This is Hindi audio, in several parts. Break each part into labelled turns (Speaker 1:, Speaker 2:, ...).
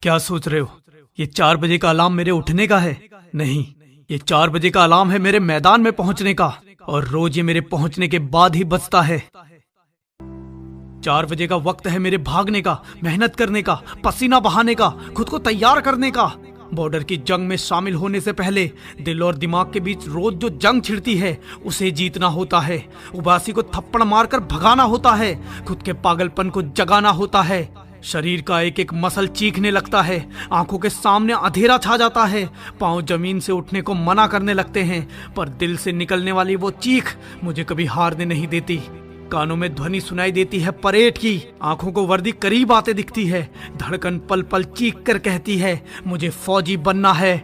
Speaker 1: क्या सोच रहे हो? ये 4 बजे का अलार्म मेरे उठने का है? नहीं, ये 4 बजे का अलार्म है मेरे मैदान में पहुंचने का, और रोज ये मेरे पहुंचने के बाद ही बजता है। 4 बजे का वक्त है मेरे भागने का, मेहनत करने का, पसीना बहाने का, खुद को तैयार करने का। बॉर्डर की जंग में शामिल होने से पहले दिल और दिमाग के बीच रोज जो जंग छिड़ती है उसे जीतना होता है। उबासी को थप्पड़ मारकर भगाना होता है, खुद के पागलपन को जगाना होता है। शरीर का एक एक मसल चीखने लगता है, आंखों के सामने अंधेरा छा जाता है, पांव जमीन से उठने को मना करने लगते हैं, पर दिल से निकलने वाली वो चीख मुझे कभी हारने नहीं देती। कानों में ध्वनि सुनाई देती है परेड की, आंखों को वर्दी करीब आते दिखती है, धड़कन पल पल चीख कर कहती है मुझे फौजी बनना है।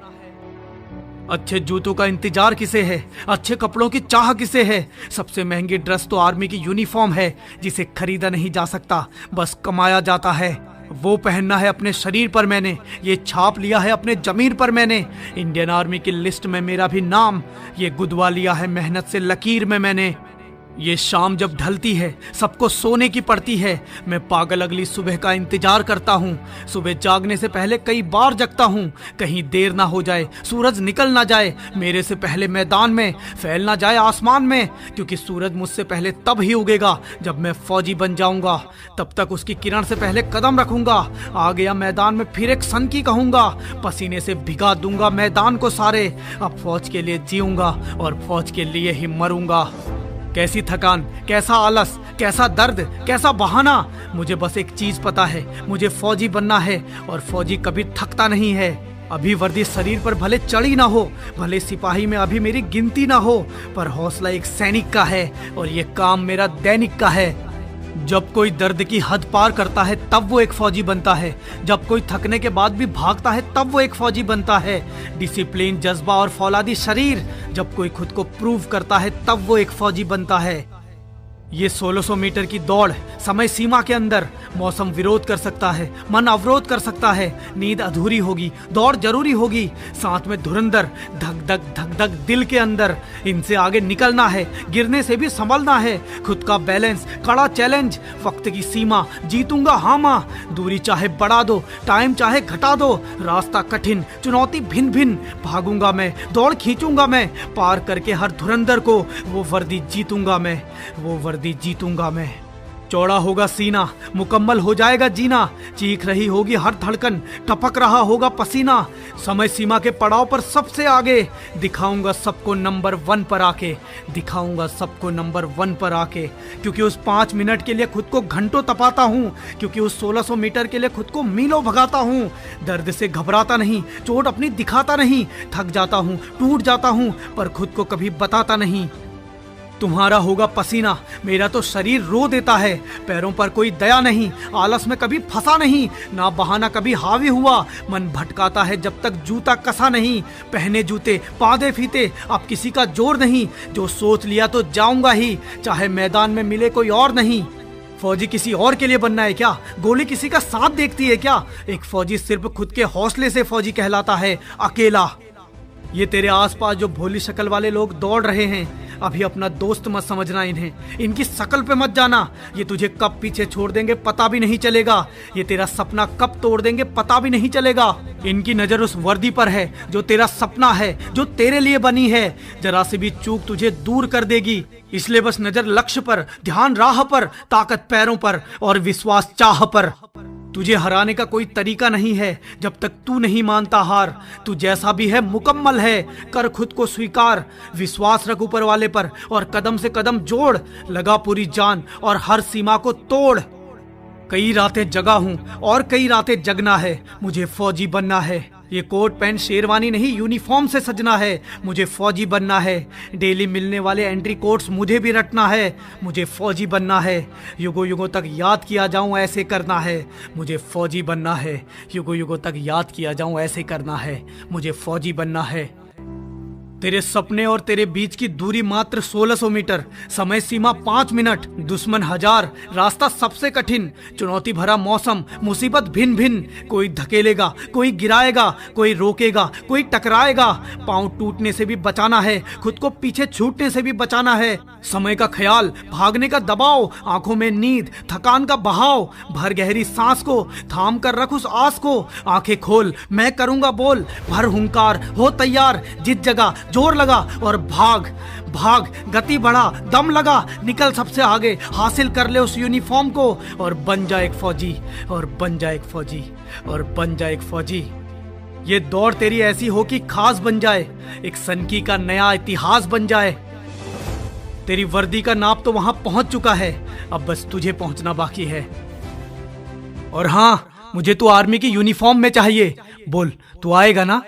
Speaker 1: अच्छे जूतों का इंतजार किसे है? अच्छे कपड़ों की चाह किसे है? सबसे महंगी ड्रेस तो आर्मी की यूनिफॉर्म है, जिसे खरीदा नहीं जा सकता, बस कमाया जाता है। वो पहनना है अपने शरीर पर मैंने, ये छाप लिया है अपने जमीन पर मैंने। इंडियन आर्मी की लिस्ट में मेरा भी नाम, ये गुदवा लिया है मेहनत से लकीर में मैंने। ये शाम जब ढलती है सबको सोने की पड़ती है, मैं पागल अगली सुबह का इंतजार करता हूँ। सुबह जागने से पहले कई बार जगता हूँ, कहीं देर ना हो जाए, सूरज निकल ना जाए मेरे से पहले मैदान में, फैल ना जाए आसमान में, क्योंकि सूरज मुझसे पहले तब ही उगेगा जब मैं फौजी बन जाऊंगा। तब तक उसकी किरण से पहले कदम रखूंगा, आ गया मैदान में फिर एक सन की कहूंगा, पसीने से भिगा दूंगा मैदान को सारे। अब फौज के लिए जीऊंगा और फौज के लिए ही मरूंगा। कैसी थकान, कैसा आलस, कैसा दर्द, कैसा बहाना, मुझे बस एक चीज पता है, मुझे फौजी बनना है, और फौजी कभी थकता नहीं है। अभी वर्दी शरीर पर भले चढ़ी ना हो, भले सिपाही में अभी मेरी गिनती ना हो, पर हौसला एक सैनिक का है और ये काम मेरा दैनिक का है। जब कोई दर्द की हद पार करता है तब वो एक फौजी बनता है, जब कोई थकने के बाद भी भागता है तब वो एक फौजी बनता है। डिसिप्लिन, जज्बा और फौलादी शरीर, जब कोई खुद को प्रूव करता है तब वो एक फौजी बनता है। ये 1600 मीटर की दौड़ समय सीमा के अंदर, मौसम विरोध कर सकता है, मन अवरोध कर सकता है, नींद अधूरी होगी, दौड़ जरूरी होगी, साथ में धुरंधर धक धक दिल के अंदर। इनसे आगे निकलना है, गिरने से भी संभलना है, खुद का बैलेंस, कड़ा चैलेंज, वक्त की सीमा, जीतूंगा हाँ माँ, दूरी चाहे बढ़ा दो, टाइम चाहे घटा दो, रास्ता कठिन, चुनौती भिन्न भिन्न, भागूंगा मैं, दौड़ खींचूंगा मैं, पार करके हर धुरंधर को वो वर्दी जीतूंगा मैं, वो वर्दी जीतूंगा मैं। चौड़ा होगा सीना, मुकम्मल हो जाएगा जीना, चीख रही होगी हर धड़कन, टपक रहा होगा पसीना, समय सीमा के पड़ाव पर सबसे आगे, दिखाऊंगा सबको नंबर 1 पर आके, दिखाऊंगा सबको नंबर 1 पर आके। क्योंकि उस 5 मिनट के लिए खुद को घंटों तपाता हूँ, क्योंकि उस 1600 मीटर के लिए खुद को मीलों भगाता हूँ। दर्द से घबराता नहीं, चोट अपनी दिखाता नहीं, थक जाता हूँ, टूट जाता हूँ, पर खुद को कभी बताता नहीं। तुम्हारा होगा पसीना, मेरा तो शरीर रो देता है, पैरों पर कोई दया नहीं, आलस में कभी फंसा नहीं, ना बहाना कभी हावी हुआ, मन भटकाता है जब तक जूता कसा नहीं, पहने जूते पादे फीते, अब किसी का जोर नहीं, जो सोच लिया तो जाऊंगा ही, चाहे मैदान में मिले कोई और नहीं। फौजी किसी और के लिए बनना है क्या? गोली किसी का साथ देखती है क्या? एक फौजी सिर्फ खुद के हौसले से फौजी कहलाता है, अकेला। ये तेरे आसपास जो भोली शक्ल वाले लोग दौड़ रहे हैं, अभी अपना दोस्त मत समझना इन्हें, इनकी शक्ल पे मत जाना, ये तुझे कब पीछे छोड़ देंगे पता भी नहीं चलेगा, ये तेरा सपना कब तोड़ देंगे पता भी नहीं चलेगा। इनकी नजर उस वर्दी पर है जो तेरा सपना है, जो तेरे लिए बनी है, जरा सी भी चूक तुझे दूर कर देगी, इसलिए बस नजर लक्ष्य पर, ध्यान राह पर, ताकत पैरों पर और विश्वास चाह पर। तुझे हराने का कोई तरीका नहीं है जब तक तू नहीं मानता हार, तू जैसा भी है मुकम्मल है, कर खुद को स्वीकार, विश्वास रख ऊपर वाले पर और कदम से कदम जोड़, लगा पूरी जान और हर सीमा को तोड़। कई रातें जगा हूँ और कई रातें जगना है, मुझे फौजी बनना है, ये कोट पैंट शेरवानी नहीं यूनिफॉर्म से सजना है, मुझे फौजी बनना है, डेली मिलने वाले एंट्री कोट्स मुझे भी रटना है, मुझे फौजी बनना है, युगों युगों तक याद किया जाऊं ऐसे करना है, मुझे फौजी बनना है, युगों युगों तक याद किया जाऊं ऐसे करना है, मुझे फौजी बनना है। तेरे सपने और तेरे बीच की दूरी मात्र 1600 मीटर, समय सीमा 5 मिनट, दुश्मन 1000, रास्ता सबसे कठिन, चुनौती भरा मौसम, मुसीबत भिन्न भिन्न, कोई धकेलेगा, कोई गिराएगा, कोई रोकेगा, कोई टकराएगा। पांव टूटने से भी बचाना है, खुद को पीछे छूटने से भी बचाना है। समय का ख्याल, भागने का दबाव, आंखों में नींद, थकान का बहाव। भर गहरी सांस को, थाम कर रख उस आस को, आंखें खोल, मैं करूंगा बोल, भर हुंकार, हो तैयार, जिस जगह जोर लगा और भाग भाग, गति बढ़ा, दम लगा, निकल सबसे आगे, हासिल कर ले उस यूनिफॉर्म को और बन जा एक फौजी, और बन जा एक फौजी, और बन जा एक फौजी। ये दौड़ तेरी ऐसी हो कि खास बन जाए, एक सनकी का नया इतिहास बन जाए। तेरी वर्दी का नाप तो वहां पहुंच चुका है, अब बस तुझे पहुंचना बाकी है। और हाँ, मुझे तो आर्मी की यूनिफॉर्म में चाहिए। बोल, तू आएगा ना?